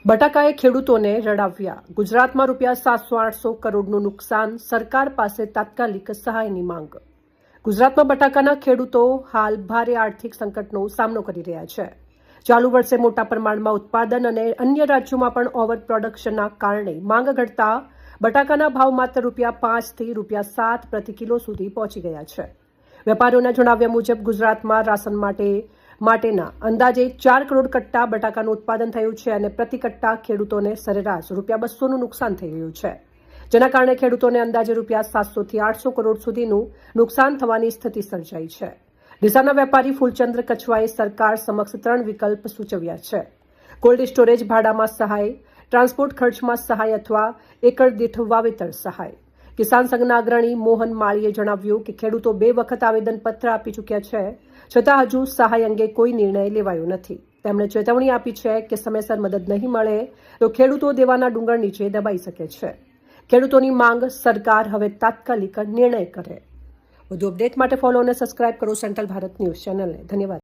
બટાકાએ ખેડૂતોને રડાવ્યા. ગુજરાતમાં ₹700-800 કરોડનું નુકસાન. સરકાર પાસે તાત્કાલિક સહાયની માંગ. ગુજરાતમાં બટાકાના ખેડૂતો હાલ ભારે આર્થિક સંકટનો સામનો કરી રહ્યા છે. ચાલુ વર્ષે મોટા પ્રમાણમાં ઉત્પાદન અને અન્ય રાજ્યોમાં પણ ઓવર પ્રોડક્શનના કારણે માંગ ઘટતા બટાકાના ભાવ માત્ર ₹5 થી ₹7 પ્રતિ કિલો સુધી પહોંચી ગયા છે. વેપારીઓના જણાવ્યા મુજબ ગુજરાતમાં રાશન માટેના અંદાજે 4 કરોડ કટ્ટા બટાકાનું ઉત્પાદન થયું છે અને પ્રતિ કટ્ટા ખેડૂતોને સરેરાશ ₹200નું નુકસાન થઈ રહ્યું છે, જેના કારણે ખેડૂતોને અંદાજે ₹700 થી 800 કરોડ સુધીનું નુકસાન થવાની સ્થિતિ સર્જાઈ છે. ડીસાના વેપારી ફૂલચંદ્ર કછવાએ સરકાર સમક્ષ 3 વિકલ્પ સૂચવ્યા છે: કોલ્ડ સ્ટોરેજ ભાડામાં સહાય, ટ્રાન્સપોર્ટ ખર્ચમાં સહાય અથવા એકર દીઠ વાવેતર સહાય. કિસાન સંઘના અગ્રણી મોહન માળીએ જણાવ્યું કે ખેડૂતો 2 વખત આવેદનપત્ર આપી ચૂક્યા છે, છતાં હજુ સહાય અંગે કોઈ નિર્ણય લેવાયો નથી. તેમણે ચેતવણી આપી છે કે સમયસર મદદ નહીં મળે તો ખેડૂતો દેવાના ડુંગર નીચે દબાઈ શકે છે. ખેડૂતોની માંગ સરકાર હવે તાત્કાલિક નિર્ણય કરે. વધુ અપડેટ માટે ફોલો અને સબસ્ક્રાઇબ કરો સેન્ટ્રલ ભારત ન્યૂઝ ચેનલને. ધન્યવાદ.